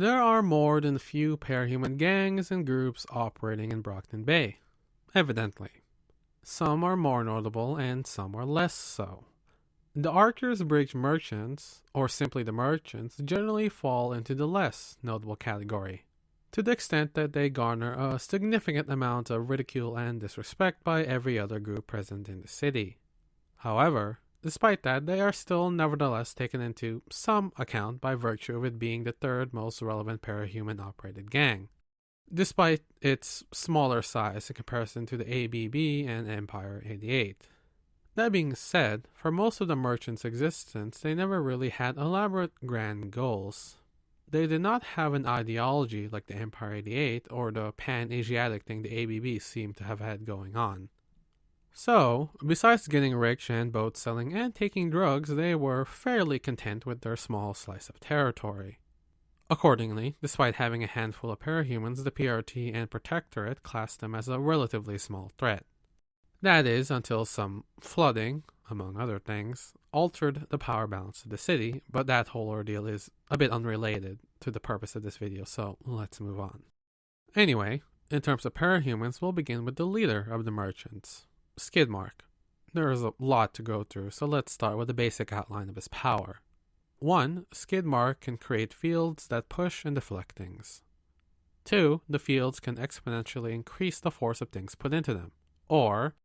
There are more than a few parahuman gangs and groups operating in Brockton Bay, evidently. Some are more notable and some are less so. The Archer's Bridge merchants, or simply the merchants, generally fall into the less notable category, to the extent that they garner a significant amount of ridicule and disrespect by every other group present in the city. However, despite that, they are still nevertheless taken into some account by virtue of it being the third most relevant parahuman-operated gang, despite its smaller size in comparison to the ABB and Empire 88. That being said, for most of the merchants' existence, they never really had elaborate grand goals. They did not have an ideology like the Empire 88 or the pan-Asiatic thing the ABB seemed to have had going on. So, besides getting rich and boat selling and taking drugs, they were fairly content with their small slice of territory. Accordingly, despite having a handful of parahumans, the PRT and Protectorate classed them as a relatively small threat. That is, until some flooding, among other things, altered the power balance of the city, but that whole ordeal is a bit unrelated to the purpose of this video, so let's move on. Anyway, in terms of parahumans, we'll begin with the leader of the merchants, Skidmark. There is a lot to go through, so let's start with the basic outline of his power. 1. Skidmark can create fields that push and deflect things. 2. The fields can exponentially increase the force of things put into them. Or,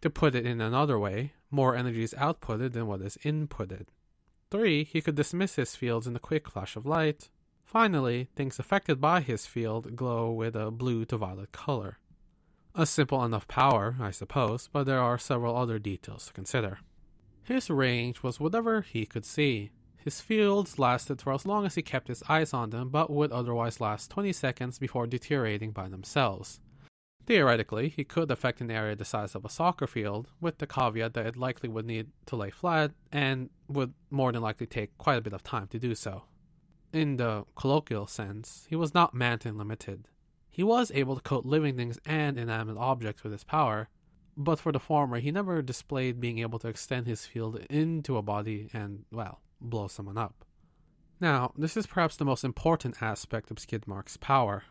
to put it in another way, more energy is outputted than what is inputted. 3. He could dismiss his fields in a quick flash of light. Finally, things affected by his field glow with a blue to violet color. A simple enough power, I suppose, but there are several other details to consider. His range was whatever he could see. His fields lasted for as long as he kept his eyes on them, but would otherwise last 20 seconds before deteriorating by themselves. Theoretically, he could affect an area the size of a soccer field, with the caveat that it likely would need to lay flat, and would more than likely take quite a bit of time to do so. In the colloquial sense, he was not Manton limited. He was able to coat living things and inanimate objects with his power, but for the former, he never displayed being able to extend his field into a body and, well, blow someone up. Now, this is perhaps the most important aspect of Skidmark's power.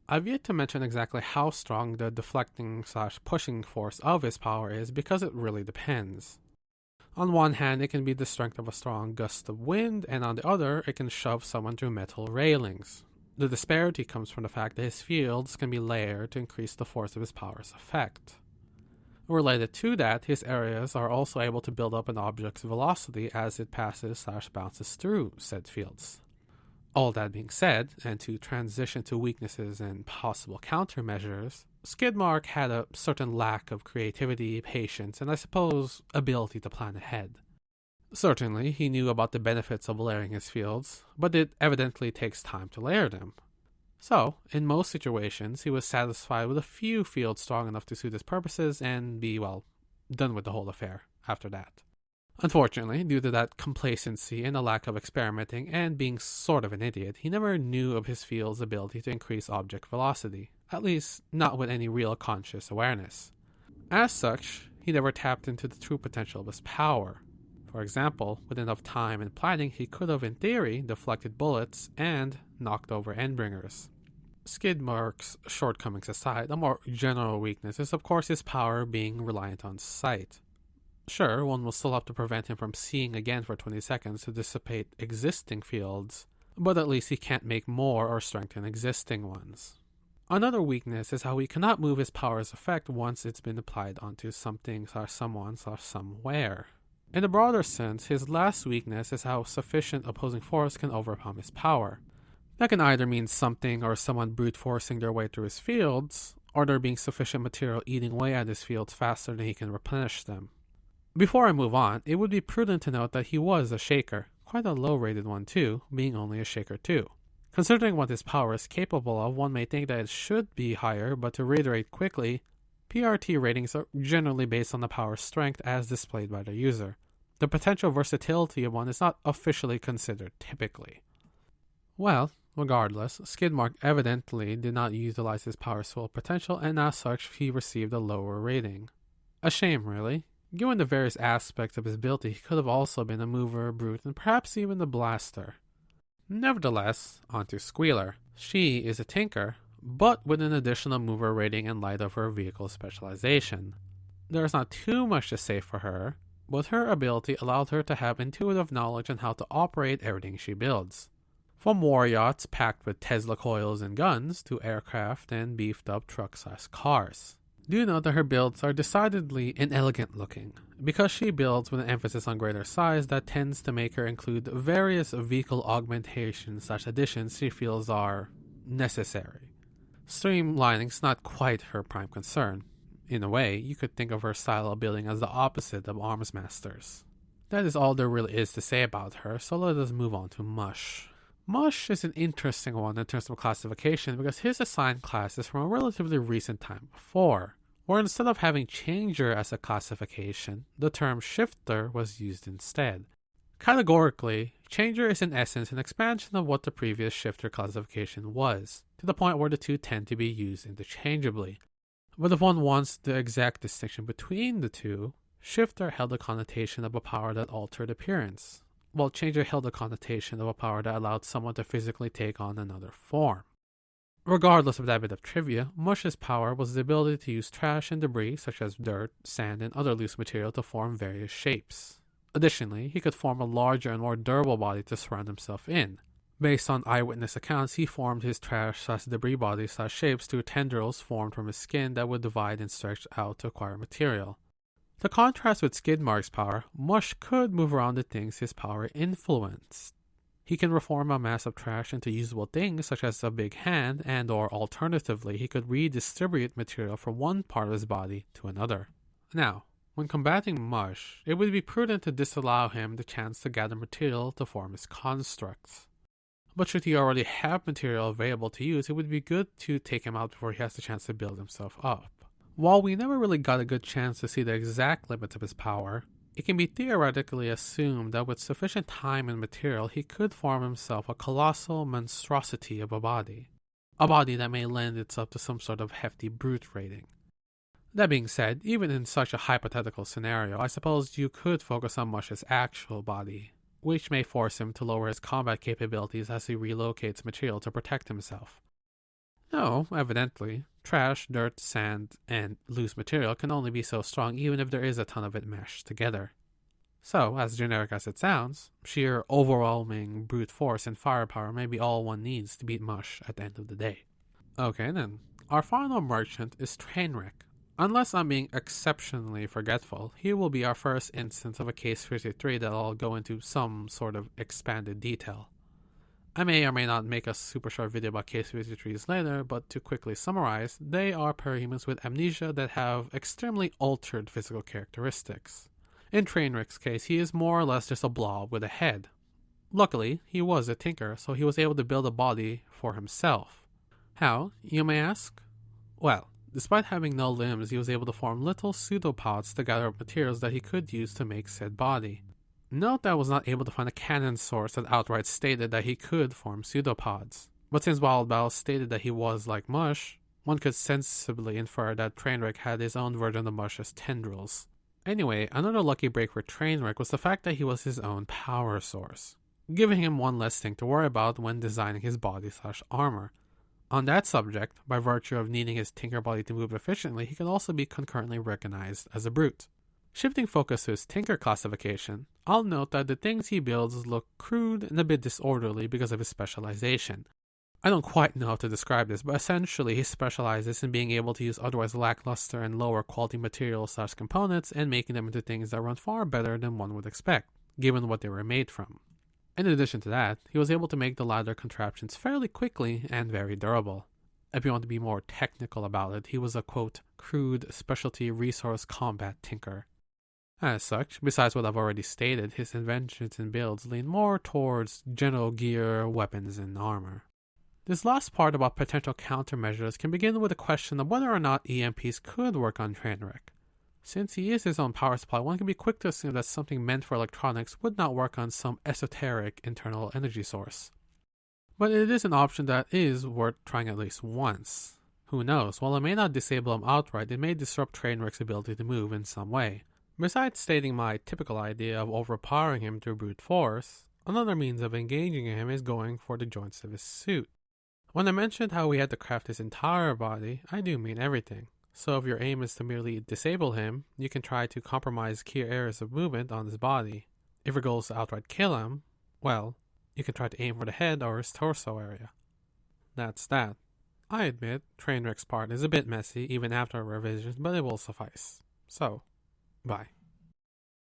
I've yet to mention exactly how strong the deflecting/pushing force of his power is because it really depends. On one hand, it can be the strength of a strong gust of wind, and on the other, it can shove someone through metal railings. The disparity comes from the fact that his fields can be layered to increase the force of his power's effect. Related to that, his areas are also able to build up an object's velocity as it passes/bounces through said fields. All that being said, and to transition to weaknesses and possible countermeasures, Skidmark had a certain lack of creativity, patience, and I suppose ability to plan ahead. Certainly, he knew about the benefits of layering his fields, but it evidently takes time to layer them. So, in most situations, he was satisfied with a few fields strong enough to suit his purposes and be, well, done with the whole affair after that. Unfortunately, due to that complacency and a lack of experimenting and being sort of an idiot, he never knew of his field's ability to increase object velocity, at least not with any real conscious awareness. As such, he never tapped into the true potential of his power. For example, with enough time and planning, he could have, in theory, deflected bullets and knocked over endbringers. Skidmark's shortcomings aside, a more general weakness is of course his power being reliant on sight. Sure, one will still have to prevent him from seeing again for 20 seconds to dissipate existing fields, but at least he can't make more or strengthen existing ones. Another weakness is how he cannot move his power's effect once it's been applied onto something/someone/somewhere. In a broader sense, his last weakness is how sufficient opposing force can overcome his power. That can either mean something or someone brute forcing their way through his fields, or there being sufficient material eating away at his fields faster than he can replenish them. Before I move on, it would be prudent to note that he was a Shaker, quite a low-rated one too, being only a Shaker 2. Considering what his power is capable of, one may think that it should be higher, but to reiterate quickly, PRT ratings are generally based on the power's strength as displayed by the user. The potential versatility of one is not officially considered typically. Well, regardless, Skidmark evidently did not utilize his power's full potential, and as such, he received a lower rating. A shame, really. Given the various aspects of his ability, he could have also been a mover, brute, and perhaps even a blaster. Nevertheless, onto Squealer. She is a tinker, but with an additional mover rating in light of her vehicle specialization. There is not too much to say for her, but her ability allowed her to have intuitive knowledge on how to operate everything she builds. From war yachts packed with Tesla coils and guns to aircraft and beefed up trucks/cars. Do note that her builds are decidedly inelegant looking, because she builds with an emphasis on greater size that tends to make her include various vehicle augmentations/additions she feels are necessary. Streamlining's not quite her prime concern. In a way, you could think of her style of building as the opposite of Arms Master's. That is all there really is to say about her, so let us move on to Mush. Mush is an interesting one in terms of classification because his assigned class is from a relatively recent time before, where instead of having Changer as a classification, the term Shifter was used instead. Categorically, Changer is in essence an expansion of what the previous Shifter classification was, to the point where the two tend to be used interchangeably. But if one wants the exact distinction between the two, Shifter held the connotation of a power that altered appearance, while Changer held the connotation of a power that allowed someone to physically take on another form. Regardless of that bit of trivia, Mush's power was the ability to use trash and debris such as dirt, sand, and other loose material to form various shapes. Additionally, he could form a larger and more durable body to surround himself in. Based on eyewitness accounts, he formed his trash/debris body/shapes through tendrils formed from his skin that would divide and stretch out to acquire material. To contrast with Skidmark's power, Mush could move around the things his power influenced. He can reform a mass of trash into usable things such as a big hand, and or alternatively, he could redistribute material from one part of his body to another. Now, when combating Mush, it would be prudent to disallow him the chance to gather material to form his constructs. But should he already have material available to use, it would be good to take him out before he has the chance to build himself up. While we never really got a good chance to see the exact limits of his power, it can be theoretically assumed that with sufficient time and material, he could form himself a colossal monstrosity of a body that may lend itself to some sort of hefty brute rating. That being said, even in such a hypothetical scenario, I suppose you could focus on Mush's actual body, which may force him to lower his combat capabilities as he relocates material to protect himself. No, evidently, trash, dirt, sand, and loose material can only be so strong even if there is a ton of it mashed together. So, as generic as it sounds, sheer overwhelming brute force and firepower may be all one needs to beat Mush at the end of the day. Okay then, our final merchant is Trainwreck. Unless I'm being exceptionally forgetful, he will be our first instance of a Case 53 that I'll go into some sort of expanded detail. I may or may not make a super short video about Case 53s later, but to quickly summarize, they are parahumans with amnesia that have extremely altered physical characteristics. In Trainwreck's case, he is more or less just a blob with a head. Luckily, he was a tinker, so he was able to build a body for himself. How, you may ask? Well, despite having no limbs, he was able to form little pseudopods to gather up materials that he could use to make said body. Note that I was not able to find a canon source that outright stated that he could form pseudopods, but since Wild Bell stated that he was like Mush, one could sensibly infer that Trainwreck had his own version of Mush as tendrils. Anyway, another lucky break for Trainwreck was the fact that he was his own power source, giving him one less thing to worry about when designing his body/armor. On that subject, by virtue of needing his tinker body to move efficiently, he can also be concurrently recognized as a brute. Shifting focus to his tinker classification, I'll note that the things he builds look crude and a bit disorderly because of his specialization. I don't quite know how to describe this, but essentially he specializes in being able to use otherwise lackluster and lower quality materials/components and making them into things that run far better than one would expect, given what they were made from. In addition to that, he was able to make the latter contraptions fairly quickly and very durable. If you want to be more technical about it, he was a, quote, crude specialty resource combat tinker. As such, besides what I've already stated, his inventions and builds lean more towards general gear, weapons, and armor. This last part about potential countermeasures can begin with a question of whether or not EMPs could work on Trainwreck. Since he is his own power supply, one can be quick to assume that something meant for electronics would not work on some esoteric internal energy source. But it is an option that is worth trying at least once. Who knows, while it may not disable him outright, it may disrupt Trainwreck's ability to move in some way. Besides stating my typical idea of overpowering him through brute force, Another means of engaging him is going for the joints of his suit. When I mentioned how we had to craft his entire body, I do mean everything. So if your aim is to merely disable him, you can try to compromise key areas of movement on his body. If your goal is to outright kill him, well, you can try to aim for the head or his torso area. That's that. I admit, Trainwreck's part is a bit messy even after revisions, but it will suffice. So, bye.